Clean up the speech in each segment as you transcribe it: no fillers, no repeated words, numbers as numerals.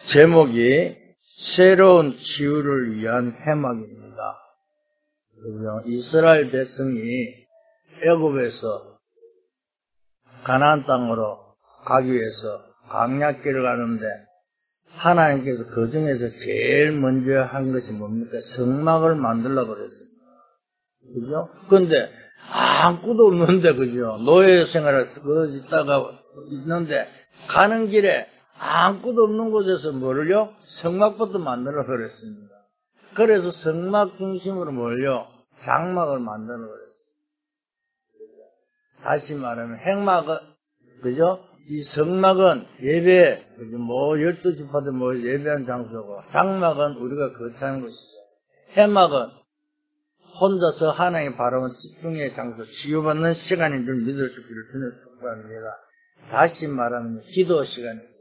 제목이 새로운 치유를 위한 회막입니다. 그죠? 이스라엘 백성이 애굽에서 가나안 땅으로 가기 위해서 광야길을 가는데 하나님께서 그 중에서 제일 먼저 한 것이 뭡니까? 성막을 만들려고 그랬습니다. 그죠? 그런데 아무것도 없는데, 그죠? 노예 생활을 있다가 있는데 가는 길에 아무것도 없는 곳에서 뭐를요? 성막부터 만들어 그랬습니다. 그래서 성막 중심으로 뭘요? 장막을 만들어 그랬습니다. 다시 말하면 행막은, 그죠? 이 성막은 예배, 그죠? 뭐 12지파들 뭐 예배한 장소고, 장막은 우리가 거처하는 것이죠. 해막은 혼자서 하나님 바라보는 집중의 장소, 치유받는 시간인 줄 믿을 수 있기를 주님 축복합니다. 다시 말하면 기도 시간이죠.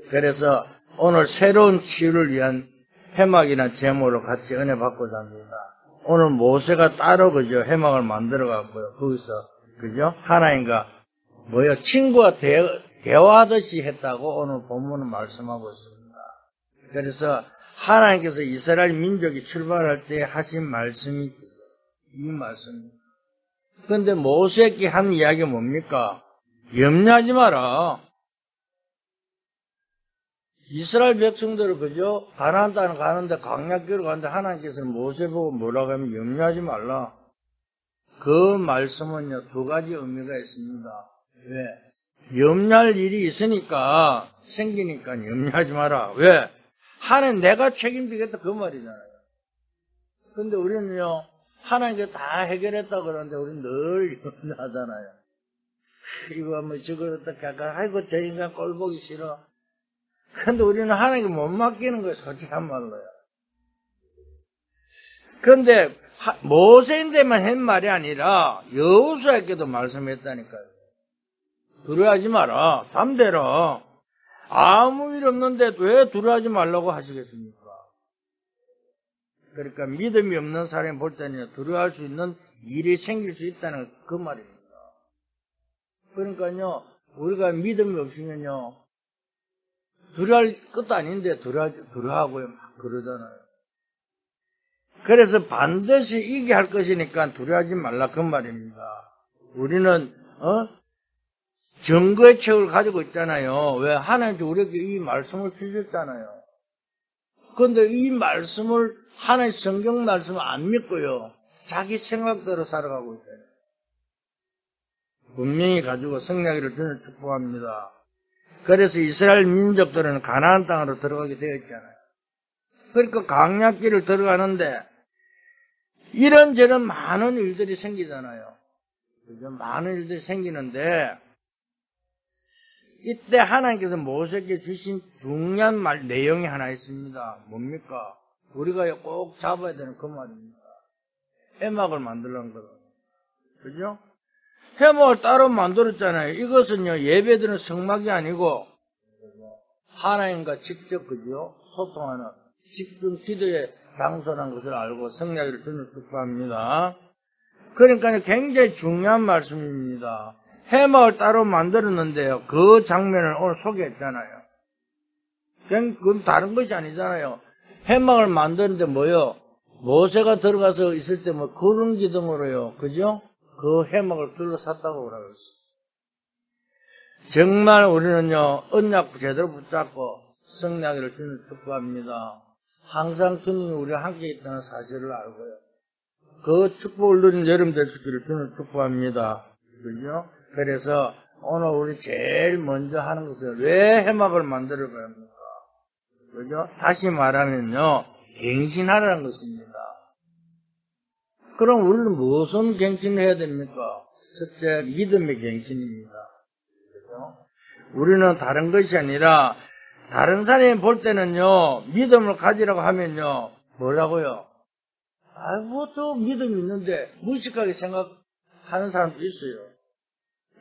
그래서 오늘 새로운 치유를 위한 회막이나 제목으로 같이 은혜 받고자 합니다. 오늘 모세가 따로 그죠 회막을 만들어 갖고요. 거기서 그죠 하나님과 뭐요 친구와 대화하듯이 했다고 오늘 본문은 말씀하고 있습니다. 그래서 하나님께서 이스라엘 민족이 출발할 때 하신 말씀이 이 말씀입니다. 그런데 모세에게 한 이야기가 뭡니까? 염려하지 마라. 이스라엘 백성들을 그죠? 가나안 땅을 가는데 광야길을 가는데 하나님께서는 모세 보고 뭐라고 하면 염려하지 말라. 그 말씀은요 두 가지 의미가 있습니다. 왜? 염려할 일이 있으니까 생기니까 염려하지 마라. 왜? 하나님 내가 책임지겠다 그 말이잖아요. 근데 우리는요 하나님께 다 해결했다 그러는데 우리는 늘 염려하잖아요. 이거 뭐 저거 어떻게 할까? 아이고 저 인간 꼴 보기 싫어. 그런데 우리는 하나님께 못 맡기는 거예요, 솔직한 말로요. 그런데 모세인데만 한 말이 아니라 여호수아에게도 말씀했다니까요. 두려워하지 마라, 담대라. 아무 일 없는데 왜 두려워하지 말라고 하시겠습니까? 그러니까 믿음이 없는 사람이 볼 때는 두려워할 수 있는 일이 생길 수 있다는 그 말입니다. 그러니까요, 우리가 믿음이 없으면요, 두려워할 것도 아닌데 두려워하고요 막 그러잖아요. 그래서 반드시 이기게 할 것이니까 두려워하지 말라 그 말입니다. 우리는 증거의 책을 가지고 있잖아요. 왜? 하나님께서 우리에게 이 말씀을 주셨잖아요. 그런데 이 말씀을 하나님 성경 말씀을 안 믿고요 자기 생각대로 살아가고 있잖아요. 분명히 가지고 승리하기를 주님 축복합니다. 그래서 이스라엘 민족들은 가나안 땅으로 들어가게 되어 있잖아요. 그러니까 광야길을 들어가는데 이런저런 많은 일들이 생기잖아요. 그죠? 많은 일들이 생기는데 이때 하나님께서 모세에게 주신 중요한 내용이 하나 있습니다. 뭡니까? 우리가 꼭 잡아야 되는 그 말입니다. 회막을 만들라는 거예요. 그죠? 회막을 따로 만들었잖아요. 이것은요, 예배드리는 성막이 아니고, 하나님과 직접, 그죠? 소통하는 집중 기도의 장소라는 것을 알고 성령을 주는 축복합니다. 그러니까 굉장히 중요한 말씀입니다. 회막을 따로 만들었는데요. 그 장면을 오늘 소개했잖아요. 그건 다른 것이 아니잖아요. 회막을 만드는데 뭐요? 모세가 들어가서 있을 때 뭐 구름 기둥으로요. 그죠? 그 회막을 둘러쌌다고 그러고 있어요. 정말 우리는요, 언약 제대로 붙잡고 승리하기를 주님 축복합니다. 항상 주님이 우리와 함께 있다는 사실을 알고요. 그 축복을 누린 여름 될 수 있기를 주님 축복합니다. 그죠? 그래서 오늘 우리 제일 먼저 하는 것은 왜 회막을 만들어야 합니까? 그죠? 다시 말하면요, 갱신하라는 것입니다. 그럼 우리는 무슨 갱신을 해야 됩니까? 첫째, 믿음의 갱신입니다. 그죠? 우리는 다른 것이 아니라, 다른 사람이 볼 때는요, 믿음을 가지라고 하면요, 뭐라고요? 아이고, 저 믿음이 있는데, 무식하게 생각하는 사람도 있어요.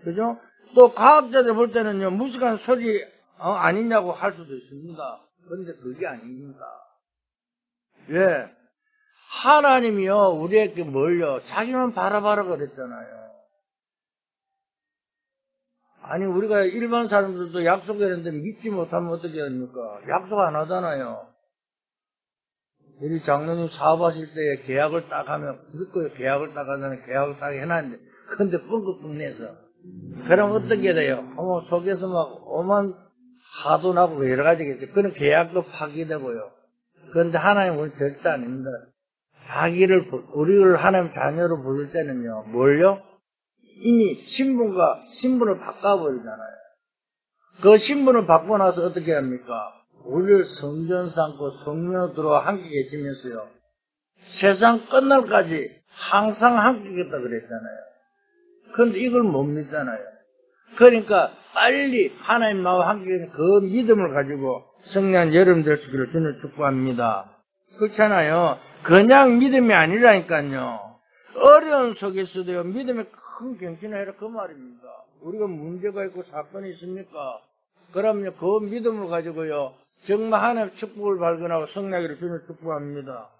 그죠? 또 과학자들 볼 때는요, 무식한 소리 아니냐고 할 수도 있습니다. 그런데 그게 아닙니다. 왜? 하나님이요, 우리에게 뭘요? 자기만 바라봐라 그랬잖아요. 아니, 우리가 일반 사람들도 약속했는데 믿지 못하면 어떻게 합니까? 약속 안 하잖아요. 우리 장로님 사업하실 때 계약을 딱 하면, 믿고요. 계약을 딱 하잖아요. 계약을 딱 해놨는데, 근데 뻥긋뻥 내서. 그럼 어떻게 돼요? 속에서 막 오만 화도 나고 여러 가지겠죠. 그런 계약도 파기되고요. 그런데 하나님은 절대 아닙니다. 우리를 하나님 자녀로 부를 때는요, 뭘요? 이미 신분을 바꿔버리잖아요. 그 신분을 바꾸고 나서 어떻게 합니까? 우리를 성전 삼고 성령으로 들어와 함께 계시면서요. 세상 끝날까지 항상 함께 있겠다 그랬잖아요. 그런데 이걸 못 믿잖아요. 그러니까 빨리 하나님 나와 함께 계신 그 믿음을 가지고 성령한 여러분 될 수 있기를 주님 축복합니다. 그렇잖아요. 그냥 믿음이 아니라니까요. 어려운 속에서도요, 믿음의 큰 경치나 해라, 그 말입니다. 우리가 문제가 있고 사건이 있습니까? 그러면 그 믿음을 가지고요, 정말 하나님의 축복을 발견하고 성령기를 주님 축복합니다.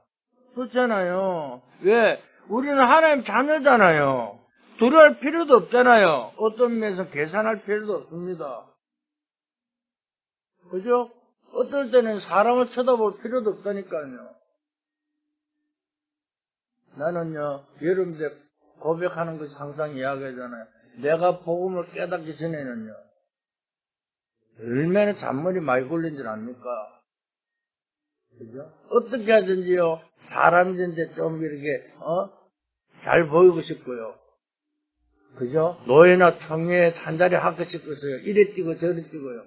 그렇잖아요. 왜? 우리는 하나님 자녀잖아요. 두려워할 필요도 없잖아요. 어떤 면에서 계산할 필요도 없습니다. 그죠? 어떨 때는 사람을 쳐다볼 필요도 없다니까요. 나는요, 여러분들 고백하는 것이 항상 이야기하잖아요. 내가 복음을 깨닫기 전에는요, 얼마나 잔머리 많이 굴린 줄 압니까? 그죠? 어떻게 하든지요, 사람인데 좀 이렇게, 잘 보이고 싶고요. 그죠? 노예나 청년에 한 자리 학교 시켰어요. 이래 뛰고 저래 뛰고요.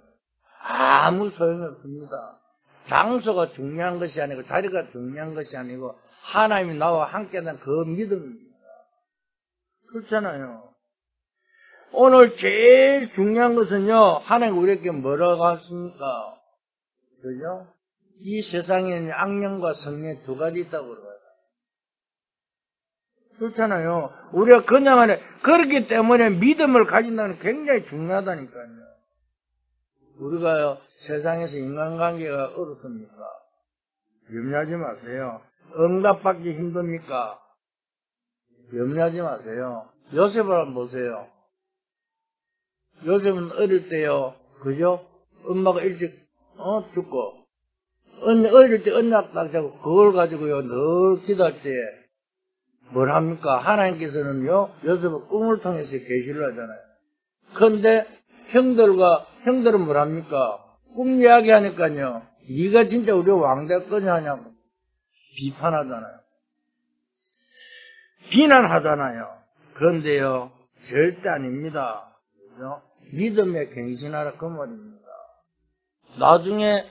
아무 소용이 없습니다. 장소가 중요한 것이 아니고, 자리가 중요한 것이 아니고, 하나님이 나와 함께하는 그 믿음입니다. 그렇잖아요. 오늘 제일 중요한 것은요, 하나님 우리에게 뭐라고 하십니까? 그죠? 이 세상에는 악령과 성령 두 가지 있다고 그래요. 그렇잖아요. 우리가 그냥 안에, 그렇기 때문에 믿음을 가진다는 게 굉장히 중요하다니까요. 우리가요, 세상에서 인간관계가 어렵습니까? 염려하지 마세요. 응답받기 힘듭니까? 염려하지 마세요. 요셉을 한번 보세요. 요셉은 어릴 때요, 그죠? 엄마가 일찍, 죽고, 어릴 때 언약 딱 잡고, 그걸 가지고요, 늘 기도할 때, 뭘 합니까? 하나님께서는요, 요셉은 꿈을 통해서 계시를 하잖아요. 그런데 형들은 뭘 합니까? 꿈 이야기 하니까요, 네가 진짜 우리 왕 될 거냐 하냐고 비판하잖아요. 비난하잖아요. 그런데요, 절대 아닙니다. 그죠? 믿음에 갱신하라 그 말입니다. 나중에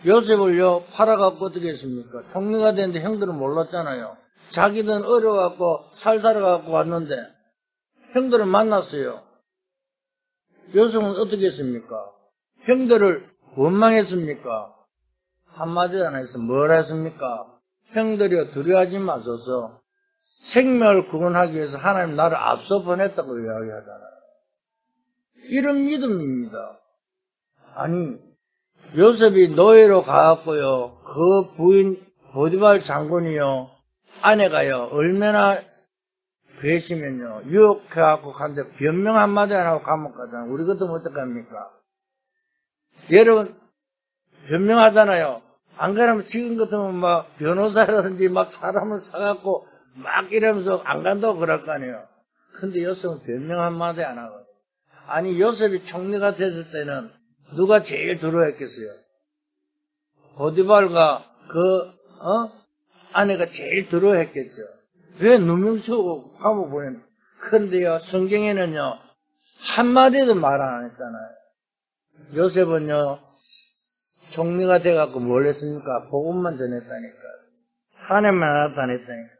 요셉을요, 팔아갖고 어떻게 했습니까? 총리가 됐는데 형들은 몰랐잖아요. 자기는 어려워갖고 살살해갖고 왔는데 형들을 만났어요. 요셉은 어떻게 했습니까? 형들을 원망했습니까? 한마디 안 해서 뭘 했습니까? 형들이여 두려워하지 마소서. 생명을 구원하기 위해서 하나님 나를 앞서 보냈다고 이야기하잖아요. 이런 믿음입니다. 아니, 요셉이 노예로 가갖고요, 그 부인 보디발 장군이요, 아내가요, 얼마나 계시면요, 유혹해갖고 가는데 변명 한마디 안 하고 감옥 가잖아요. 우리 같으면 어떡합니까? 여러분, 변명하잖아요. 안 그러면 지금 같으면 막 변호사라든지 막 사람을 사갖고 막 이러면서 안 간다고 그럴 거 아니에요. 근데 요셉은 변명 한마디 안 하거든요. 아니, 요셉이 총리가 됐을 때는 누가 제일 두려워했겠어요? 보디발과 아내가 제일 두려워했겠죠. 왜 누명치고 감옥 보냈나? 그런데요, 성경에는요, 한마디도 말 안 했잖아요. 요셉은요, 총리가 돼갖고 뭘 했습니까? 복음만 전했다니까. 하나님만 나타냈다니까.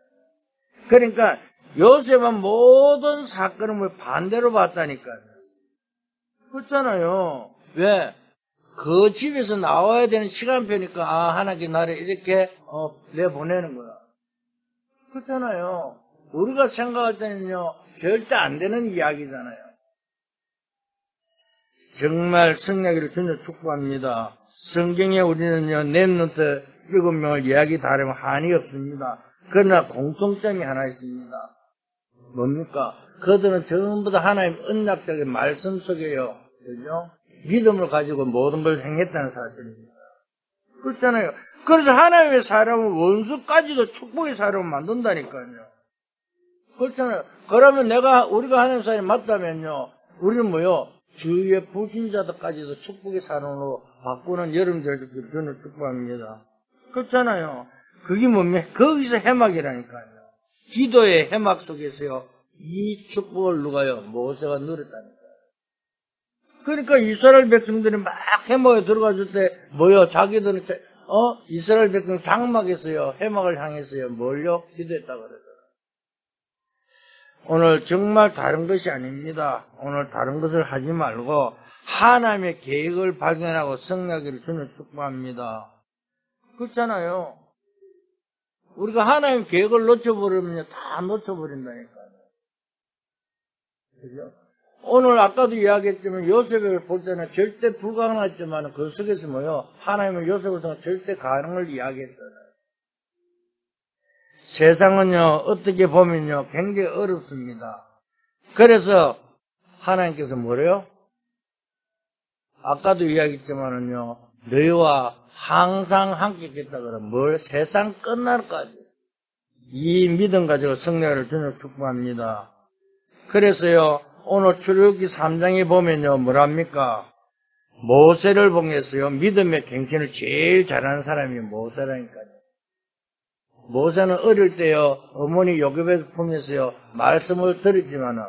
그러니까, 요셉은 모든 사건을 반대로 봤다니까요. 그렇잖아요. 왜? 그 집에서 나와야 되는 시간표니까, 하나님께 나를 이렇게, 내보내는 거야. 그렇잖아요. 우리가 생각할 때는요, 절대 안 되는 이야기잖아요. 정말 성령기를 주님 축복합니다. 성경에 우리는요, 렘넌트 7명을 이야기 다르면 한이 없습니다. 그러나 공통점이 하나 있습니다. 뭡니까? 그들은 전부 다 하나님 언약적인 말씀 속에요. 그죠? 믿음을 가지고 모든 걸 행했다는 사실입니다. 그렇잖아요. 그래서 하나님의 사람은 원수까지도 축복의 사람을 만든다니까요. 그렇잖아요. 그러면 우리가 하나님 사람이 맞다면요. 우리는 뭐요? 주위의 불신자들까지도 축복의 사람으로 바꾸는 여러분들 저는 축복합니다. 그렇잖아요. 그게 뭡니까? 거기서 해막이라니까요. 기도의 해막 속에서요. 이 축복을 누가요? 모세가 누렸다니까요. 그러니까 이스라엘 백성들이 막 해막에 들어가줄 때 뭐요? 자기들은 이스라엘 백성 장막에서요. 해막을 향해서요. 뭘요? 기도했다 그러죠. 오늘 정말 다른 것이 아닙니다. 오늘 다른 것을 하지 말고 하나님의 계획을 발견하고 승리하기를 주는 축복합니다. 그렇잖아요. 우리가 하나님 계획을 놓쳐버리면 다 놓쳐버린다니까요. 그죠? 오늘 아까도 이야기했지만 요셉을 볼 때는 절대 불가능했지만 그 속에서 뭐요? 하나님은 요셉을 통해 절대 가능을 이야기했잖아요. 세상은요, 어떻게 보면요, 굉장히 어렵습니다. 그래서 하나님께서 뭐래요? 아까도 이야기했지만은요, 너희와 항상 함께 있겠다 그러면 뭘? 세상 끝날까지. 이 믿음 가지고 승리를 주는 축복합니다. 그래서요, 오늘 출애굽기 3장에 보면요, 뭐랍니까? 모세를 봉해서요, 믿음의 갱신을 제일 잘하는 사람이 모세라니까요. 모세는 어릴 때요, 어머니 요셉의 품에서요, 말씀을 들었지만은,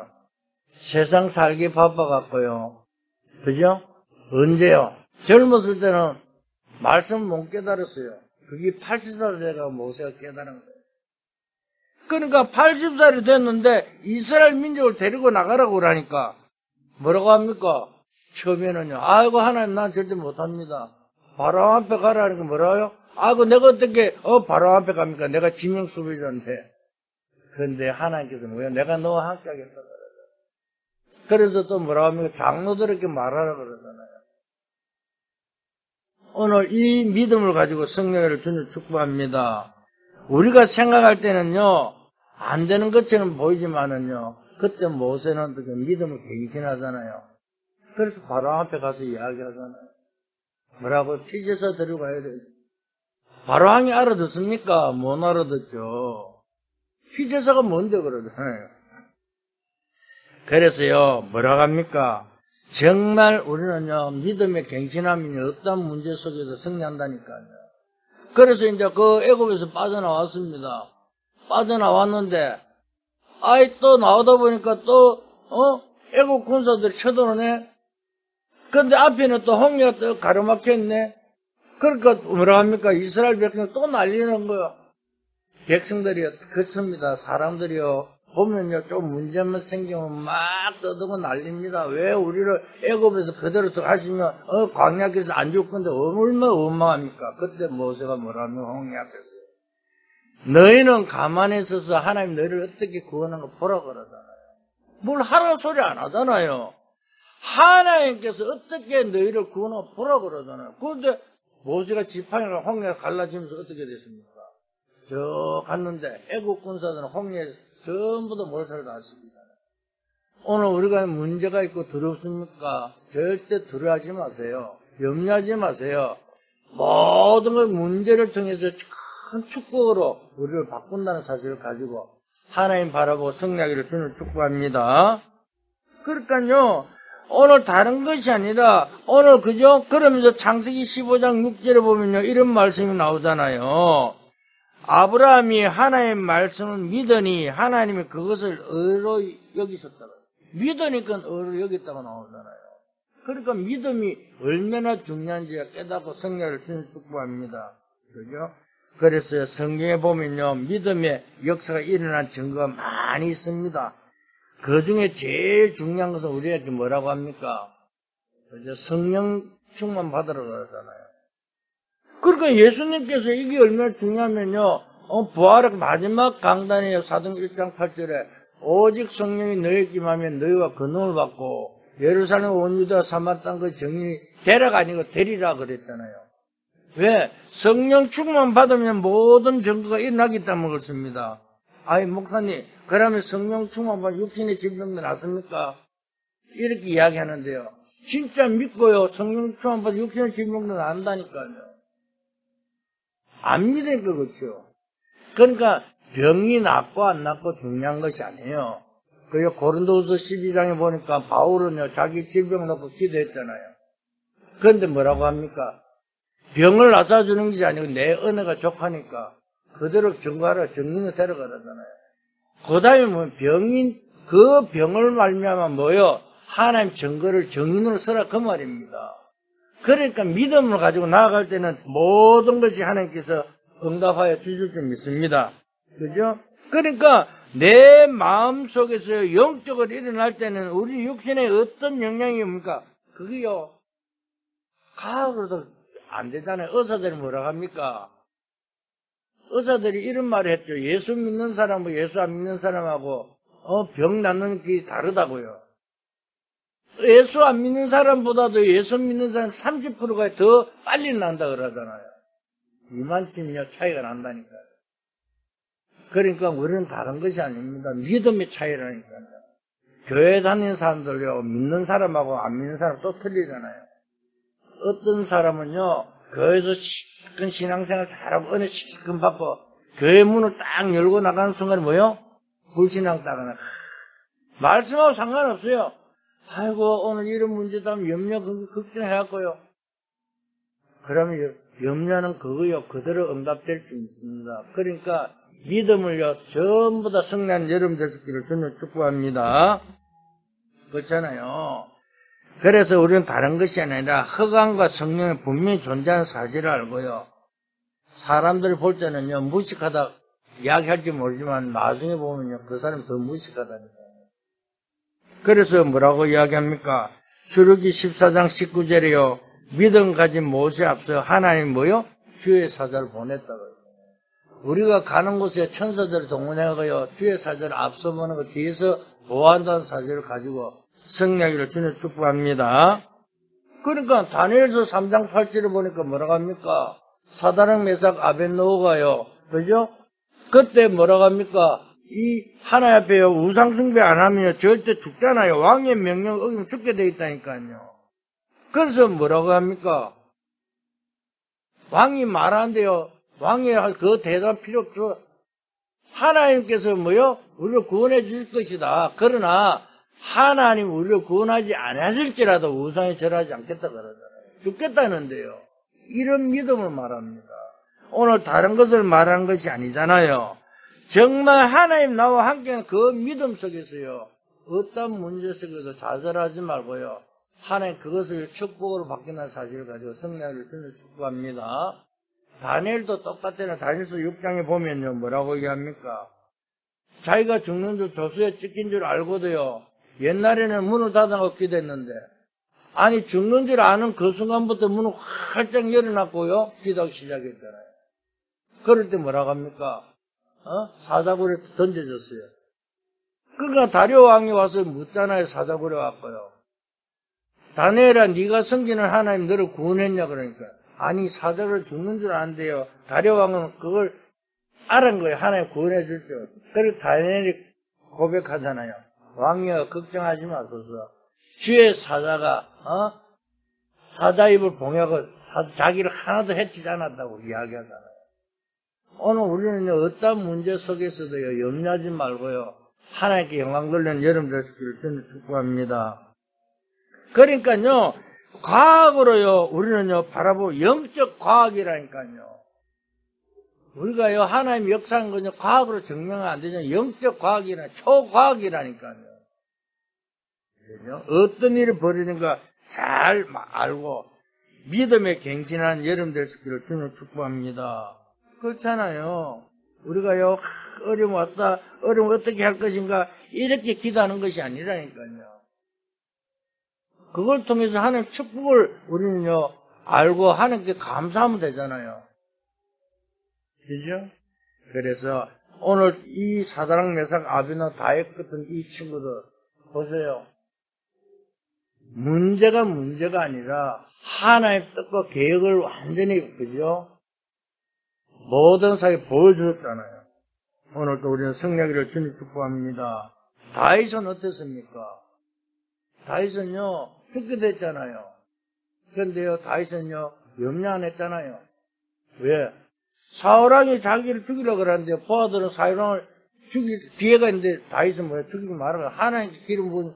세상 살기 바빠갖고요. 그죠? 언제요? 젊었을 때는 말씀을 못 깨달았어요. 그게 80살 돼가 모세가 깨달은 거예요. 그러니까 80살이 됐는데, 이스라엘 민족을 데리고 나가라고 그러니까, 뭐라고 합니까? 처음에는요, 아이고, 하나님, 난 절대 못합니다. 바로 앞에 가라는 게 뭐라고요? 아이고, 내가 어떻게, 바로 앞에 갑니까? 내가 지명 수비자인데. 그런데 하나님께서 뭐예요? 내가 너와 함께 하겠다 그러죠. 그래서 또 뭐라고 합니까? 장로들에게 말하라 그러잖아요. 오늘 이 믿음을 가지고 성령을 주는 축복합니다. 우리가 생각할 때는요, 안 되는 것처럼 보이지만은요, 그때 모세는 어떻게 믿음을 갱신하잖아요. 그래서 바로 앞에 가서 이야기하잖아요. 뭐라고? 피제사 데리고 가야 돼. 바로왕이 알아듣습니까? 못 알아듣죠. 피제사가 뭔데 그러잖아요. 그래서요, 뭐라고 합니까? 정말 우리는요, 믿음의 갱신함이 어떤 문제 속에서 승리한다니까요. 그래서 이제 그 애굽에서 빠져나왔습니다. 빠져나왔는데, 또 나오다 보니까 또, 애굽 군사들이 쳐들어오네? 근데 앞에는 또 홍해가 또 가로막혀있네? 그러니까 뭐라 합니까? 이스라엘 백성이 또 난리는 거야. 백성들이요, 그렇습니다. 사람들이요, 보면요, 좀 문제만 생기면 막 떠들고 난립니다. 왜 우리를 애굽에서 그대로 더 하시면, 광야길에서 안 줄 건데 얼마나 원망합니까? 그때 모세가 뭐라 하면 홍해 앞에서. 너희는 가만히 있어서 하나님 너희를 어떻게 구원한 거 보라 그러잖아요. 뭘 하라고 소리 안 하잖아요. 하나님께서 어떻게 너희를 구원하고 보라 그러잖아요. 그런데 모세가 지팡이를 홍해가 갈라지면서 어떻게 됐습니까? 저 갔는데 애국 군사들은 홍해에 전부 다 몰살을 났습니다. 오늘 우리가 문제가 있고 두렵습니까? 절대 두려워하지 마세요. 염려하지 마세요. 모든 걸 문제를 통해서 큰 축복으로 우리를 바꾼다는 사실을 가지고 하나님 바라보고 승리하기를 주는 축복합니다. 그러니까요, 오늘 다른 것이 아니라, 오늘 그죠? 그러면서 창세기 15장 6절에 보면요, 이런 말씀이 나오잖아요. 아브라함이 하나님의 말씀을 믿으니 하나님이 그것을 의로 여기셨다. 믿으니까 의로 여겼다고 나오잖아요. 그러니까 믿음이 얼마나 중요한지 깨닫고 승리를 주는 축복합니다. 그죠? 그래서 성경에 보면요, 믿음의 역사가 일어난 증거가 많이 있습니다. 그 중에 제일 중요한 것은 우리에게 뭐라고 합니까? 그죠? 성령 충만 받으러 그러잖아요. 그러니까 예수님께서 이게 얼마나 중요하면요, 부활의 마지막 강단이에요. 사도행 1장 8절에 오직 성령이 너희에게 임하면 너희와 근원을 받고 예루살렘 온 유다 사마리아 땅 그 정인이 되라가 아니고 되리라 그랬잖아요. 왜? 성령 충만 받으면 모든 증거가 일어나기 때문에 그렇습니다. 아이 목사님, 그러면 성령 충만받아 육신의 질병도 낫습니까? 이렇게 이야기하는데요. 진짜 믿고요. 성령 충만받아 육신의 질병도 나은다니까요. 안 믿으니까 그렇죠. 그러니까 병이 낫고 안 낫고 중요한 것이 아니에요. 그리고 고린도후서 12장에 보니까 바울은요 자기 질병 놓고 기도했잖아요. 그런데 뭐라고 합니까? 병을 낫아주는 것이 아니고 내 은혜가 족하니까 그대로 증거하라 정리는 데려가라잖아요. 그 다음에 뭐 그 병을 말미암아 뭐요? 하나님 증거를 정인으로 써라 그 말입니다. 그러니까 믿음을 가지고 나아갈 때는 모든 것이 하나님께서 응답하여 주실 줄 믿습니다. 그죠? 그러니까 내 마음속에서 영적으로 일어날 때는 우리 육신에 어떤 영향이 옵니까? 그게요 과학으로도 안 되잖아요. 의사들이 뭐라고 합니까? 의사들이 이런 말을 했죠. 예수 믿는 사람하고 예수 안 믿는 사람하고 병 낫는 게 다르다고요. 예수 안 믿는 사람보다도 예수 믿는 사람 30%가 더 빨리 난다 그러잖아요. 이만큼요 차이가 난다니까요. 그러니까 우리는 다른 것이 아닙니다. 믿음의 차이라니까요. 교회 다니는 사람들요 믿는 사람하고 안 믿는 사람 또 틀리잖아요. 어떤 사람은요 교회에서 시큰 신앙생활 잘하고 은혜 시큰 받고 교회 문을 딱 열고 나가는 순간에 뭐요? 불신앙 따라나 말씀하고 상관없어요. 아이고 오늘 이런 문제다 하면 염려 걱정해갖고요. 그러면 염려는 그거요 그대로 응답될 줄 있습니다. 그러니까 믿음을요 전부 다 성령 여러분 되시기를 주님 축복합니다. 그렇잖아요. 그래서 우리는 다른 것이 아니라 흑암과 성령이 분명히 존재하는 사실을 알고요. 사람들이 볼 때는요 무식하다 이야기할지 모르지만 나중에 보면요 그 사람이 더 무식하다니까요. 그래서 뭐라고 이야기합니까? 출애굽기 14장 19절에요. 믿음 가진 모세 앞서 하나님 뭐요? 주의 사자를 보냈다고요. 우리가 가는 곳에 천사들을 동원해가요 주의 사자를 앞서 보는 것 뒤에서 보호한다는 사실을 가지고 승리하기를 주님 축복합니다. 그러니까 다니엘서 3장 8절을 보니까 뭐라고 합니까? 사다랑 메삭 아벳노고가요. 그죠? 그때 뭐라고 합니까? 이 하나님 앞에요 우상 숭배 안 하면 절대 죽잖아요. 왕의 명령 어기면 죽게 돼 있다니까요. 그래서 뭐라고 합니까? 왕이 말하는데요. 왕이 그 대답 필요 없죠. 하나님께서 뭐요? 우리를 구원해 주실 것이다. 그러나 하나님 우리를 구원하지 않았을지라도 우상에 절하지 않겠다 그러잖아요. 죽겠다는데요. 이런 믿음을 말합니다. 오늘 다른 것을 말하는 것이 아니잖아요. 정말 하나님 나와 함께하는 그 믿음 속에서요. 어떤 문제 속에도 좌절하지 말고요. 하나님 그것을 축복으로 바뀌는 사실을 가지고 승리하기를 주님 축복합니다. 다니엘도 똑같아요. 다니엘서 6장에 보면요. 뭐라고 얘기합니까? 자기가 죽는 줄 조수에 찍힌 줄 알고도요. 옛날에는 문을 닫아놓고 기도했는데 아니 죽는 줄 아는 그 순간부터 문을 활짝 열어놨고요. 기도하기 시작했잖아요. 그럴 때 뭐라고 합니까? 사자굴에 던져졌어요. 그러니까 다리오 왕이 와서 묻잖아요. 사자굴에 왔고요. 다니엘아 네가 섬기는 하나님 너를 구원했냐 그러니까 아니 사자굴에 죽는 줄 아는데요. 다리오 왕은 그걸 알은 거예요. 하나님 구원해 줄 줄. 그래서 다니엘이 고백하잖아요. 왕이여 걱정하지 마소서. 주의 사자가 사자 입을 봉하고 자기를 하나도 해치지 않았다고 이야기하잖아요. 오늘 우리는 어떤 문제 속에서도요 염려하지 말고요 하나님께 영광 돌리는 여러분 되시기를 주님 축복합니다. 그러니까요 과학으로요 우리는요 바라보고 영적 과학이라니까요. 우리가요 하나님 역사한 건요 과학으로 증명은 안 되죠. 영적 과학이라 초과학이라니까요. 그죠? 어떤 일이 벌어지는가 잘 알고 믿음에 갱신한 여러분 되시기를 주님 축복합니다. 그렇잖아요. 우리가요 어려움 왔다 어려움 어떻게 할 것인가 이렇게 기도하는 것이 아니라니까요. 그걸 통해서 하나님 축복을 우리는요 알고 하나님께 감사하면 되잖아요. 그죠? 그래서 오늘 이 사다랑 메삭 아벤노고 다윗 같은 이 친구들 보세요. 문제가 아니라 하나님 뜻과 계획을 완전히 그죠? 모든 사람이 보여주셨잖아요. 오늘도 우리는 성령이를 주님 축복합니다. 다윗은 어땠습니까? 다윗은요, 죽게 됐잖아요. 그런데요, 다윗은요, 염려 안 했잖아요. 왜? 사울왕이 자기를 죽이려고 그러는데, 보아들은 사울왕을 죽일 기회가 있는데, 다윗은 뭐야? 죽이지 말아라. 하나님께 기름 부은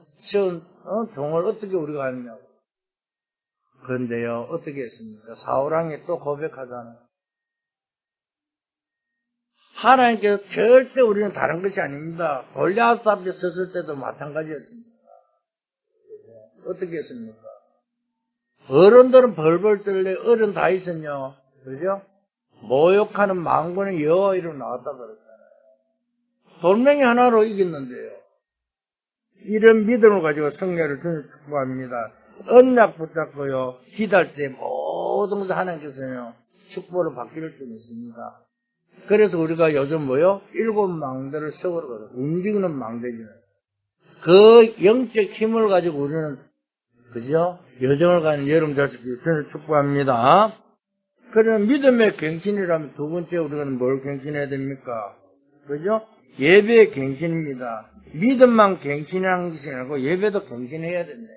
종을 어떻게 우리가 하느냐고. 그런데요, 어떻게 했습니까? 사울왕이 또 고백하잖아요. 하나님께서 절대 우리는 다른 것이 아닙니다. 골리앗 앞에 섰을 때도 마찬가지였습니다. 어떻게 했습니까? 어른들은 벌벌 떨래 어른 다윗은요, 그죠? 모욕하는 만군의 여호와 이름 나왔다 그랬잖아요. 돌멩이 하나로 이겼는데요. 이런 믿음을 가지고 성령을 주님 축복합니다. 언약 붙잡고요, 기도할 때 모든 것을 하나님께서요, 축복을 받기를 줄 믿습니다. 그래서 우리가 요즘 뭐요? 7망대를 세우러 움직이는 망대죠. 그 영적 힘을 가지고 우리는, 그죠? 여정을 가는 여러분 자식들 저는 축복합니다. 그러면 믿음의 갱신이라면 두 번째 우리는 뭘 갱신해야 됩니까? 그죠? 예배의 갱신입니다. 믿음만 갱신하는 것이 아니고 예배도 갱신해야 된다.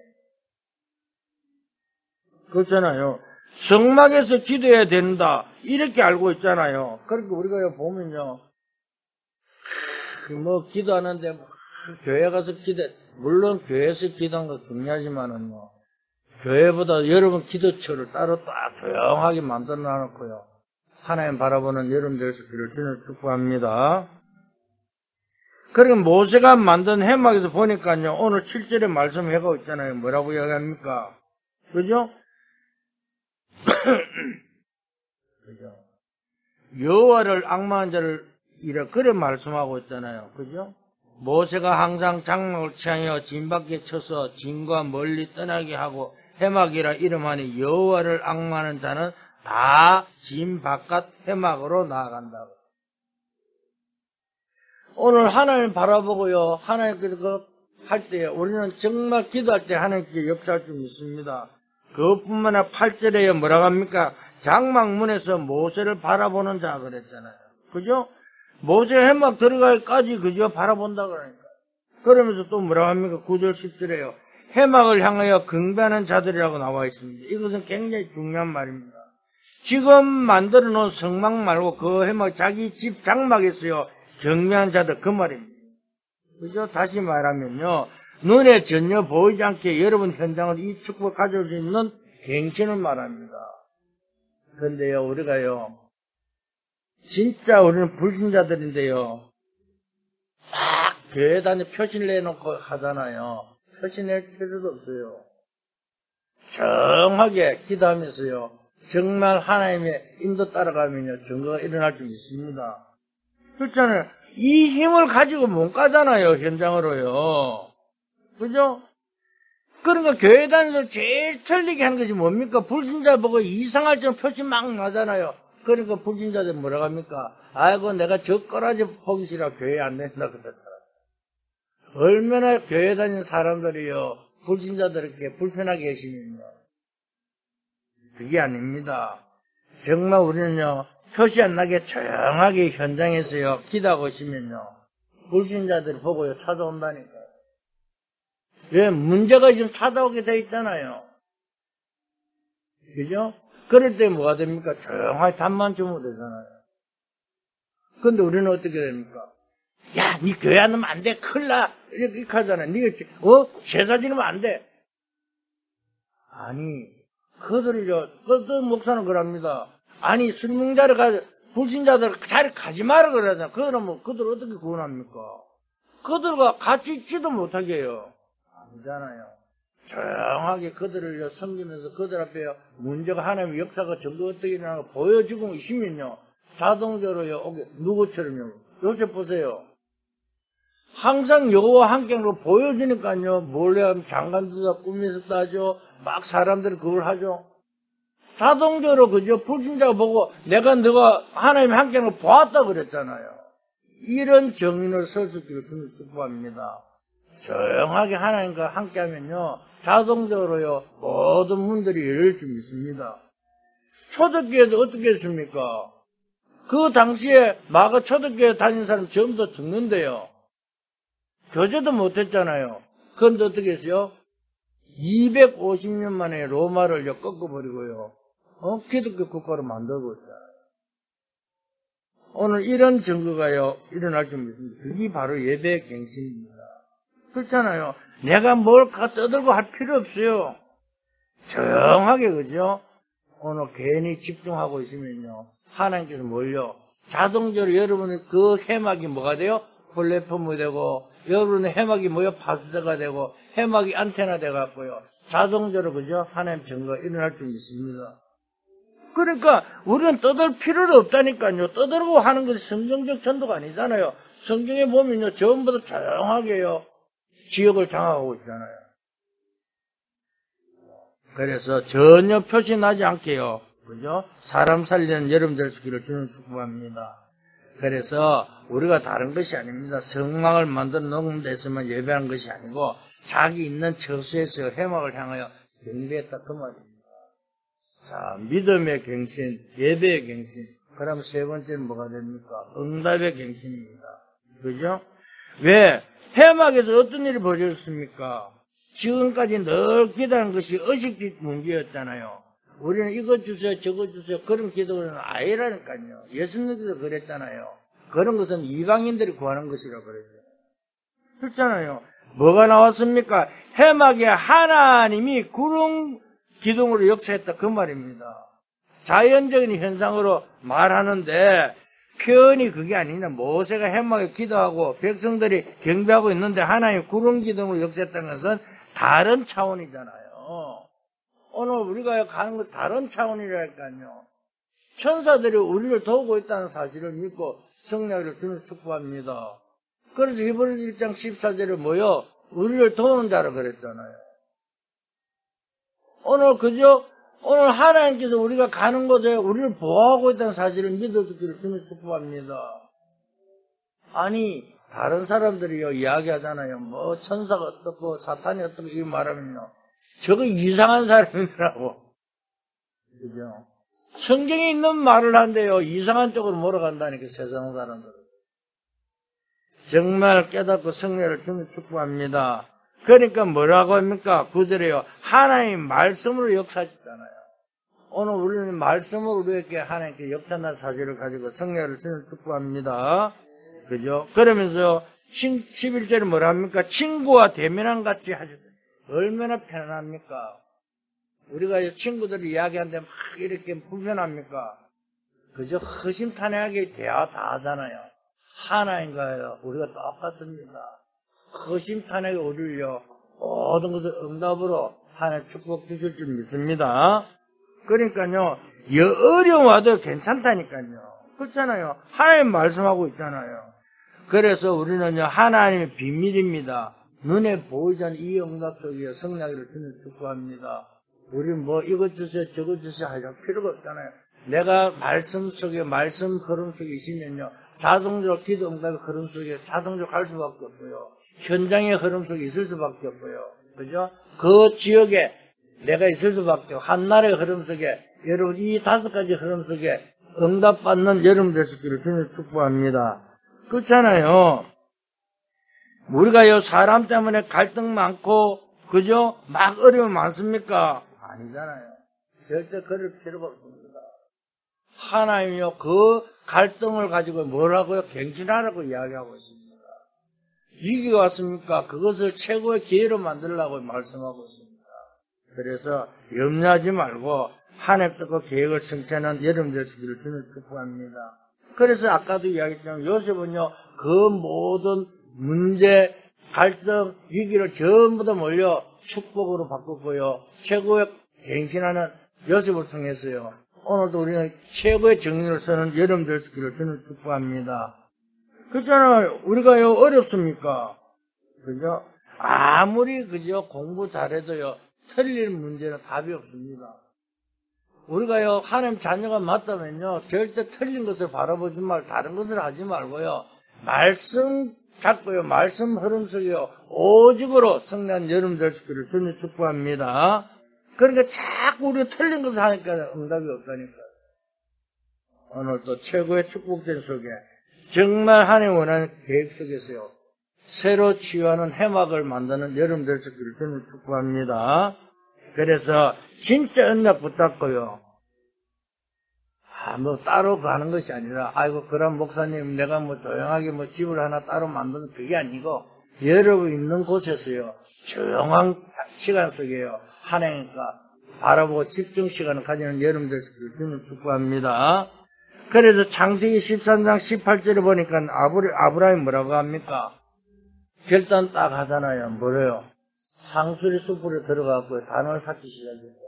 그렇잖아요. 성막에서 기도해야 된다. 이렇게 알고 있잖아요. 그러니까 우리가 보면요. 뭐 기도하는데 교회 가서 물론 교회에서 기도하는 거 중요하지만은요. 교회보다 여러분 기도처를 따로 딱 조용하게 만들어 놔놓고요. 하나님 바라보는 여러분들 되시기를 주님 축복합니다. 그러니까 모세가 만든 해막에서 보니까요. 오늘 7절에 말씀해가고 있잖아요. 뭐라고 이야기합니까? 그죠? 그죠? 여호와를 앙망한 자를 이라 그래 말씀하고 있잖아요. 그죠? 모세가 항상 장막을 취하여 진 밖에 쳐서 진과 멀리 떠나게 하고 해막이라 이름하니 여호와를 앙망하는 자는 다 진 바깥 해막으로 나아간다. 오늘 하나님 바라보고요. 하나님께서 할 때 우리는 정말 기도할 때 하나님께 역사할 줄 믿습니다. 그것뿐만 아니라 8절에 뭐라고 합니까? 장막문에서 모세를 바라보는 자 그랬잖아요. 그죠? 모세 해막 들어가기까지 그저 바라본다 그러니까. 그러면서 또 뭐라고 합니까? 9절 10절에요. 해막을 향하여 경배하는 자들이라고 나와 있습니다. 이것은 굉장히 중요한 말입니다. 지금 만들어 놓은 성막 말고 그 해막 자기 집 장막에서요. 경배하는 자들 그 말입니다. 그죠? 다시 말하면요. 눈에 전혀 보이지 않게 여러분 현장을 이 축복을 가져올 수 있는 갱신을 말합니다. 그런데요, 우리가요, 진짜 우리는 불신자들인데요, 막 교회 다니 표시를 내놓고 하잖아요. 표시 낼 필요도 없어요. 정하게 기도하면서요, 정말 하나님의 인도 따라가면요, 증거가 일어날 줄 믿습니다. 그렇잖아요. 이 힘을 가지고 못 가잖아요, 현장으로요. 그죠? 그러니까 교회 다니면서 제일 틀리게 하는 것이 뭡니까? 불신자 보고 이상할 정도 표시 막 나잖아요. 그러니까 불신자들 뭐라고 합니까? 아이고 내가 저 꼬라지 보기 싫어 교회 안 된다 그러잖아요. 얼마나 교회 다니는 사람들이요 불신자들에게 불편하게 계시면요. 그게 아닙니다. 정말 우리는요 표시 안 나게 조용하게 현장에서요 기도하고 있으면요 불신자들이 보고요 찾아온다니까요. 왜? 문제가 지금 찾아오게 돼 있잖아요. 그죠? 그럴 때 뭐가 됩니까? 조용하게 답만 주면 되잖아요. 근데 우리는 어떻게 됩니까? 야, 니 교회 안 넣으면 안 돼. 큰일 나. 이렇게 하잖아요. 니, 제사 지내면 안 돼. 아니, 그들 목사는 그럽니다. 아니, 순명자를 불신자들 자리 가지 마라 그러잖아요. 그들 어떻게 구원합니까? 그들과 같이 있지도 못하게 해요. 아니잖아요. 조용하게 그들을 섬기면서 그들 앞에 문제가 하나님의 역사가 전부 어떻게 일어나고 보여주고 있으면요. 자동적으로요. 누구처럼요. 요새 보세요. 항상 여호와 함께로 보여주니까요. 몰래 하면 장관도 다 꾸며서 따죠. 막 사람들이 그걸 하죠. 자동적으로 그죠. 불신자가 보고 너가 하나님의 함께로 보았다 그랬잖아요. 이런 정인을 설 수 있기를 주님 축복합니다. 조용하게 하나님과 함께 하면요, 자동적으로요, 모든 문들이 열릴 줄 믿습니다. 초대교회도 어떻게 했습니까? 그 당시에 마가 초등교회 다닌 사람 전부 다 죽는데요. 교제도 못했잖아요. 그런데 어떻게 했어요? 250년 만에 로마를 꺾어버리고요. 기독교 국가로 만들고 있잖아요. 오늘 이런 증거가요, 일어날 줄 믿습니다. 그게 바로 예배 갱신입니다. 그렇잖아요. 내가 뭘 떠들고 할 필요 없어요. 조용하게, 그죠? 오늘 괜히 집중하고 있으면요, 하나님께서 뭘요? 자동적으로 여러분의 그 해막이 뭐가 돼요? 플랫폼이 되고, 여러분의 해막이 뭐요? 파수대가 되고, 해막이 안테나 돼갖고요. 자동적으로, 그죠? 하나님 증거가 일어날 줄 믿습니다. 그러니까, 우리는 떠들 필요도 없다니까요. 떠들고 하는 것이 성경적 전도가 아니잖아요. 성경에 보면요, 전부 다 조용하게요, 지역을 장악하고 있잖아요. 그래서 전혀 표시나지 않게요, 그죠? 사람 살리는 여러분 될 수 있기를 주는 축복합니다. 그래서 우리가 다른 것이 아닙니다. 성막을 만들어 놓은 데서만 예배한 것이 아니고 자기 있는 처소에서 해막을 향하여 경배했다 그 말입니다. 자, 믿음의 갱신, 예배의 갱신. 그럼 세 번째는 뭐가 됩니까? 응답의 갱신입니다. 그죠? 왜? 해막에서 어떤 일이 벌어졌습니까? 지금까지 늘 기도하는 것이 의식 문제였잖아요. 우리는 이것 주세요, 저것 주세요. 그런 기도는 아니라니까요. 예수님께서 그랬잖아요. 그런 것은 이방인들이 구하는 것이라고 그랬죠. 그렇잖아요. 뭐가 나왔습니까? 해막에 하나님이 구름 기둥으로 역사했다 그 말입니다. 자연적인 현상으로 말하는데 표현이 그게 아니냐. 모세가 해막에 기도하고 백성들이 경배하고 있는데 하나님 구름 기둥으로 역사했다는 것은 다른 차원이잖아요. 오늘 우리가 가는 건 다른 차원이라니까요. 천사들이 우리를 도우고 있다는 사실을 믿고 승리를 주는 축복합니다. 그래서 히브리 1장 14절에 뭐요? 우리를 도우는 자라 그랬잖아요. 오늘 그죠? 오늘 하나님께서 우리가 가는 곳에 우리를 보호하고 있다는 사실을 믿어주기를 주는 축복합니다. 아니 다른 사람들이요 이야기하잖아요. 뭐 천사가 어떻고 사탄이 어떻고 이 말하면요. 저거 이상한 사람이라고. 그죠? 성경에 있는 말을 한대요. 이상한 쪽으로 몰아간다니까 세상 사람들은. 정말 깨닫고 승리를 주는 축복합니다. 그러니까 뭐라고 합니까? 9절에요. 하나님 말씀으로 역사하시잖아요. 오늘 우리는 말씀으로 우리에게 하나님께 역사한 사실을 가지고 승리를 주는 축복합니다. 그죠? 그러면서 11절에 뭐라 합니까? 친구와 대면한 같이 하셨다. 얼마나 편안합니까? 우리가 친구들이 이야기하는데 막 이렇게 불편합니까? 그저 허심탄회하게 대화 다 하잖아요. 하나님과요, 우리가 똑같습니다. 허심탄회하게 우리를요, 모든 것을 응답으로 하나님 축복 주실 줄 믿습니다. 그러니까요, 어려움 와도 괜찮다니까요. 그렇잖아요. 하나님 말씀하고 있잖아요. 그래서 우리는요, 하나님의 비밀입니다. 눈에 보이지 않는 이 응답 속에 승리하기를 주는 축복합니다. 우리는 뭐 이것 주세요 저것 주세요 할 필요가 없잖아요. 내가 말씀 속에 말씀 흐름 속에 있으면요 자동적으로 기도 응답의 흐름 속에 자동적으로 갈 수밖에 없고요. 현장의 흐름 속에 있을 수밖에 없고요. 그죠? 그 지역에 내가 있을 수밖에 없고 한 나라의 흐름 속에 여러분 이 5가지 흐름 속에 응답받는 여러분 되시기를 주님 축복합니다. 그렇잖아요. 우리가요 사람 때문에 갈등 많고 그죠? 막 어려움 많습니까? 아니잖아요. 절대 그럴 필요가 없습니다. 하나님이요 그 갈등을 가지고 뭐라고요? 갱신하라고 이야기하고 있습니다. 위기가 왔습니까? 그것을 최고의 기회로 만들려고 말씀하고 있습니다. 그래서 염려하지 말고 하나님 뜻과 계획을 성취하는 여러분 되시기를 주는 축복합니다. 그래서 아까도 이야기했지만 요셉은요 그 모든 문제, 갈등, 위기를 전부 다 몰려 축복으로 바꿨고요. 최고의 갱신하는 요셉을 통해서요. 오늘도 우리는 최고의 정리를 쓰는 여러분 될 수 있기를 주는 축복합니다. 그렇잖아요. 우리가요 어렵습니까? 그죠? 아무리 그죠 공부 잘해도요 틀릴 문제는 답이 없습니다. 우리가요 하나님 자녀가 맞다면요 절대 틀린 것을 바라보지 말고 다른 것을 하지 말고요 말씀 잡고요 말씀 흐름 속에요 오직으로 승리한 여러분 될 수 있기를 주님 축복합니다. 그러니까 자꾸 우리가 틀린 것을 하니까 응답이 없다니까요. 오늘 또 최고의 축복된 속에 정말 하나님 원하는 계획 속에서요. 새로 치유하는 해막을 만드는 여러분 될 수 있기를 주님 축복합니다. 그래서 진짜 언약 붙잡고요. 뭐 따로 가는 것이 아니라 아이고 그럼 목사님 내가 뭐 조용하게 뭐 집을 하나 따로 만드는 그게 아니고 여러분 있는 곳에서요. 조용한 시간 속에요. 하나님과 바라보고 집중 시간을 가지는 여러분들 주님 축복합니다. 그래서 창세기 13장 18절에 보니까 아브라함이 뭐라고 합니까? 결단 딱 하잖아요. 뭐래요? 상수리 숲으로 들어가고 단을 쌓기 시작했죠.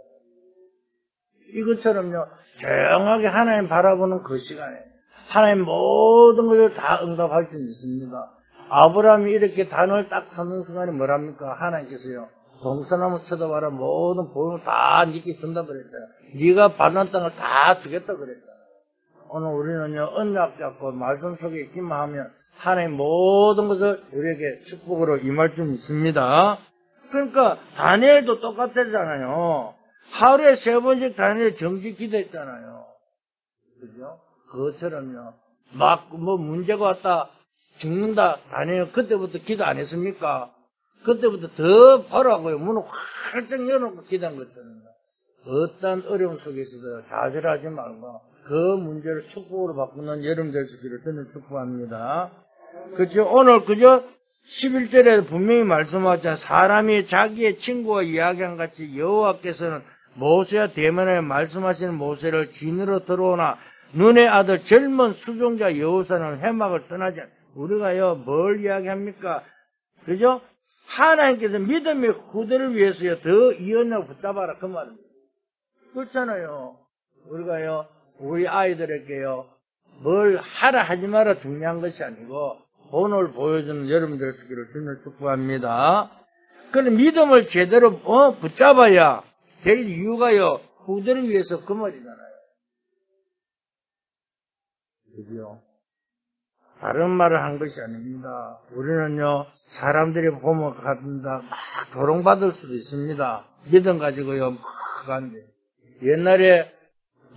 이것처럼요. 조용하게 하나님 바라보는 그 시간에 하나님 모든 것을 다 응답할 수 있습니다. 아브라함이 이렇게 단을 딱 섰는 순간에 뭐랍니까? 하나님께서요. 동서남을 쳐다봐라 모든 복을 다 네게 준다 그랬잖아요. 네가 받는 땅을 다 주겠다 그랬잖아요. 오늘 우리는요. 언약 잡고 말씀 속에 있기만 하면 하나님 모든 것을 우리에게 축복으로 임할 줄 믿습니다. 그러니까 다니엘도 똑같았잖아요. 하루에 3번씩 다니엘 정식 기도했잖아요. 그죠? 그것처럼요. 막 뭐 문제가 왔다 죽는다 다니엘 그때부터 기도 안 했습니까? 그때부터 더 바라고요. 문을 활짝 열어놓고 기도한 것처럼요. 어떤 어려움 속에서도 좌절하지 말고 그 문제를 축복으로 바꾸는 여러분 될 수 있기를 저는 축복합니다. 그죠? 오늘 그죠? 11절에 분명히 말씀하셨잖아요. 사람이 자기의 친구와 이야기한 같이 여호와께서는 모세와 대면에 말씀하시는 모세를 진으로 들어오나 눈의 아들 젊은 수종자 여호사는 해막을 떠나지 않아요. 우리가요 뭘 이야기합니까? 그죠? 하나님께서 믿음의 후대를 위해서요 더 이 언약을 붙잡아라 그 말입니다. 그렇잖아요. 우리가요 우리 아이들에게요 뭘 하라 하지 마라 중요한 것이 아니고 본을 보여주는 여러분들 수기를 주님 축복합니다. 그럼 믿음을 제대로 붙잡아야 될 이유가요 후대를 위해서 그 말이잖아요. 그죠? 다른 말을 한 것이 아닙니다. 우리는요 사람들이 보면 간다 막 조롱받을 수도 있습니다. 믿음 가지고요 막 간대. 옛날에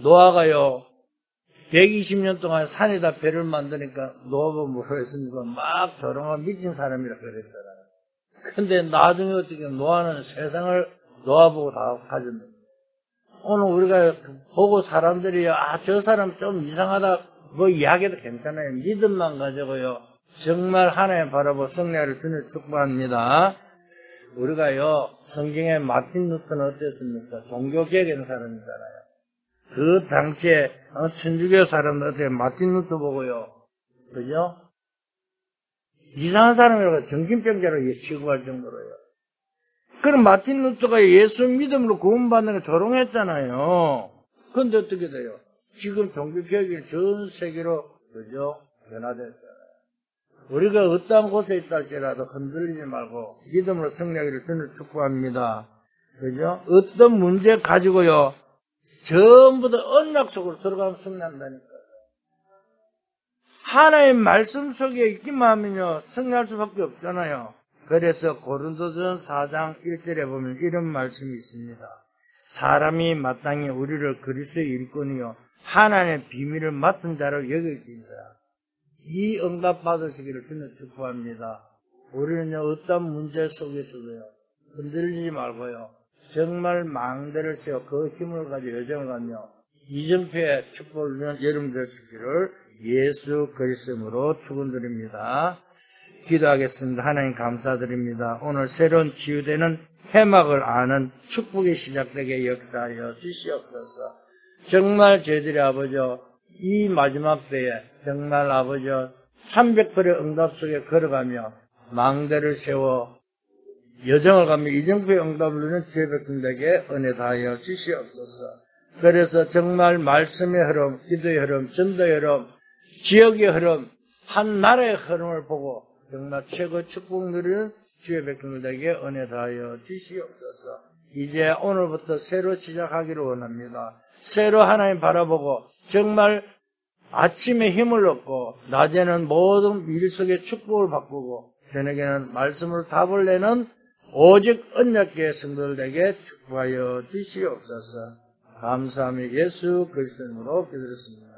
노아가요 120년 동안 산에다 배를 만드니까 노아가 뭐라고 했습니까? 막 조롱하고 미친 사람이라 그랬잖아요. 근데 나중에 어떻게 노아는 세상을 노아 보고 다 가졌는데 오늘 우리가 보고 사람들이 저 사람 좀 이상하다 뭐 이야기해도 괜찮아요. 믿음만 가지고요 정말 하나님 바라보고 승리를 주님 축복합니다. 우리가요 성경에 마틴 루터는 어땠습니까? 종교개혁한 사람이잖아요. 그 당시에 천주교 사람들 어떻게 마틴 루터 보고요 그죠? 이상한 사람이라고 정신병자로 취급할 정도로요. 그럼 마틴 루터가 예수 믿음으로 구원받는 걸 조롱했잖아요. 그런데 어떻게 돼요? 지금 종교개혁이 전 세계로 그죠? 변화됐잖아요. 우리가 어떠한 곳에 있다 할지라도 흔들리지 말고 믿음으로 승리하기를 주님 축복합니다. 그죠? 어떤 문제 가지고요 전부 다 언약 속으로 들어가면 승리한다니까요. 하나님 말씀 속에 있기만 하면요 승리할 수밖에 없잖아요. 그래서 고린도전 4장 1절에 보면 이런 말씀이 있습니다. 사람이 마땅히 우리를 그리스도의 일꾼이요 하나님의 비밀을 맡은 자로 여길지니라. 이 응답 받으시기를 주님 축복합니다. 우리는요 어떤 문제 속에서도요 흔들리지 말고요 정말 망대를 세워 그 힘을 가지고 여정을 가며 이정표의 축복을 누리는 여러분 되시기를 예수 그리스도로 축원드립니다. 기도하겠습니다. 하나님 감사드립니다. 오늘 새로운 치유되는 해막을 아는 축복이 시작되게 역사하여 주시옵소서. 정말 저희들이 아버지 이 마지막 때에 정말 아버지 300불의 응답 속에 걸어가며 망대를 세워 여정을 가며 이정표의 응답을 누리는 주의 백성들에게 은혜 다하여 주시옵소서. 그래서 정말 말씀의 흐름, 기도의 흐름, 전도의 흐름, 지역의 흐름, 한 나라의 흐름을 보고 정말 최고 축복 누리는 주의 백성들에게 은혜 다하여 주시옵소서. 이제 오늘부터 새로 시작하기를 원합니다. 새로 하나님 바라보고 정말 아침에 힘을 얻고 낮에는 모든 일 속에 축복을 바꾸고 저녁에는 말씀으로 답을 내는 오직 언약궤 성도들에게 축복하여 주시옵소서. 감사하며 예수 그리스도 이름으로 기도드렸습니다.